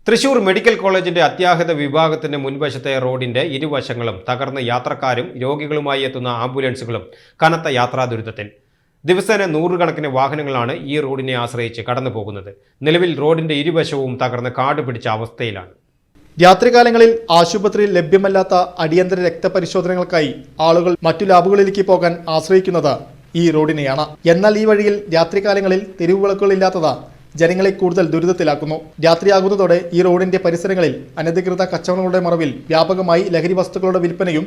Thrissur medical കോളേജിന്റെ അത്യാഹിത വിഭാഗത്തിന്റെ മുൻവശത്തെ റോഡിന്റെ ഇരുവശങ്ങളും തകർന്ന് യാത്രക്കാരും രോഗികളുമായി എത്തുന്ന ആംബുലൻസുകളും കനത്ത യാത്രാ ദുരിതത്തിൽ. ദിവസേന നൂറുകണക്കിന് വാഹനങ്ങളാണ് ഈ റോഡിനെ ആശ്രയിച്ച് കടന്നുപോകുന്നത്. നിലവിൽ റോഡിന്റെ ഇരുവശവും തകർന്ന് കാട് പിടിച്ച അവസ്ഥയിലാണ്. രാത്രികാലങ്ങളിൽ ആശുപത്രിയിൽ ലഭ്യമല്ലാത്ത അടിയന്തര രക്തപരിശോധനകൾക്കായി ആളുകൾ മറ്റു ലാബുകളിലേക്ക് പോകാൻ ആശ്രയിക്കുന്നത് ഈ റോഡിനെയാണ്. എന്നാൽ ഈ വഴിയിൽ രാത്രികാലങ്ങളിൽ തെരുവുവിളക്കുകളില്ലാത്തത് ജനങ്ങളെ കൂടുതൽ ദുരിതത്തിലാക്കുന്നു. രാത്രിയാകുന്നതോടെ ഈ റോഡിന്റെ പരിസരങ്ങളിൽ അനധികൃത കച്ചവടങ്ങളുടെ മറവിൽ വ്യാപകമായി ലഹരി വസ്തുക്കളുടെ വിൽപ്പനയും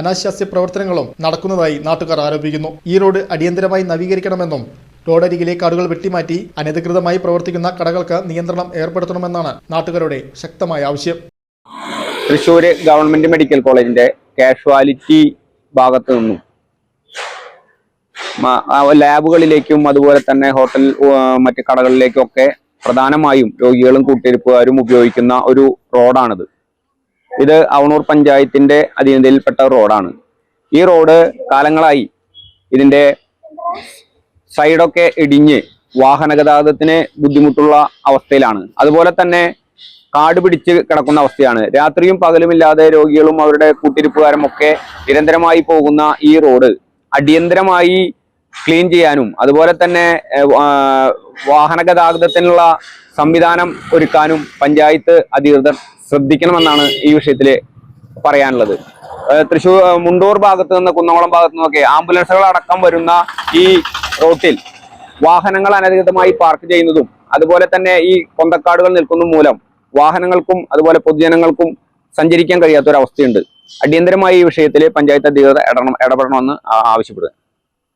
അനാശാസ്യ പ്രവർത്തനങ്ങളും നടക്കുന്നതായി നാട്ടുകാർ ആരോപിക്കുന്നു. ഈ റോഡ് അടിയന്തരമായി നവീകരിക്കണമെന്നും റോഡരികിലെ കാടുകൾ വെട്ടിമാറ്റി അനധികൃതമായി പ്രവർത്തിക്കുന്ന കടകൾക്ക് നിയന്ത്രണം ഏർപ്പെടുത്തണമെന്നാണ് നാട്ടുകാരുടെ ശക്തമായ ആവശ്യം. തൃശ്ശൂർ ഗവൺമെന്റ് മെഡിക്കൽ കോളേജിന്റെ കാഷ്വാലിറ്റി ഭാഗത്തു നിന്നും ലാബുകളിലേക്കും അതുപോലെ തന്നെ ഹോട്ടൽ മറ്റ് കടകളിലേക്കും ഒക്കെ പ്രധാനമായും രോഗികളും കൂട്ടിരിപ്പുകാരും ഉപയോഗിക്കുന്ന ഒരു റോഡാണിത്. ഇത് അവണൂർ പഞ്ചായത്തിന്റെ അധീനതയിൽപ്പെട്ട റോഡാണ്. ഈ റോഡ് കാലങ്ങളായി ഇതിന്റെ സൈഡൊക്കെ ഇടിഞ്ഞ് വാഹന ഗതാഗതത്തിന് ബുദ്ധിമുട്ടുള്ള അവസ്ഥയിലാണ്. അതുപോലെ തന്നെ കാട് പിടിച്ച് കിടക്കുന്ന അവസ്ഥയാണ്. രാത്രിയും പകലുമില്ലാതെ രോഗികളും അവരുടെ കൂട്ടിരിപ്പുകാരും ഒക്കെ നിരന്തരമായി പോകുന്ന ഈ റോഡ് അടിയന്തരമായി ക്ലീൻ ചെയ്യാനും അതുപോലെ തന്നെ വാഹന ഗതാഗതത്തിനുള്ള സംവിധാനം ഒരുക്കാനും പഞ്ചായത്ത് അധികൃതർ ശ്രദ്ധിക്കണമെന്നാണ് ഈ വിഷയത്തിൽ പറയാനുള്ളത്. തൃശ്ശൂർ മുണ്ടൂർ ഭാഗത്തു നിന്ന് കുന്നംകുളം ഭാഗത്തു നിന്നൊക്കെ ആംബുലൻസുകൾ അടക്കം വരുന്ന ഈ റോട്ടിൽ വാഹനങ്ങൾ അനധികൃതമായി പാർക്ക് ചെയ്യുന്നതും അതുപോലെ തന്നെ ഈ കൊന്തക്കാടുകൾ നിൽക്കുന്ന മൂലം വാഹനങ്ങൾക്കും അതുപോലെ പൊതുജനങ്ങൾക്കും സഞ്ചരിക്കാൻ കഴിയാത്തൊരവസ്ഥയുണ്ട്. അടിയന്തരമായി ഈ വിഷയത്തിൽ പഞ്ചായത്ത് അധികൃതർ ഇടപെടണമെന്ന് ആവശ്യപ്പെടുന്നു.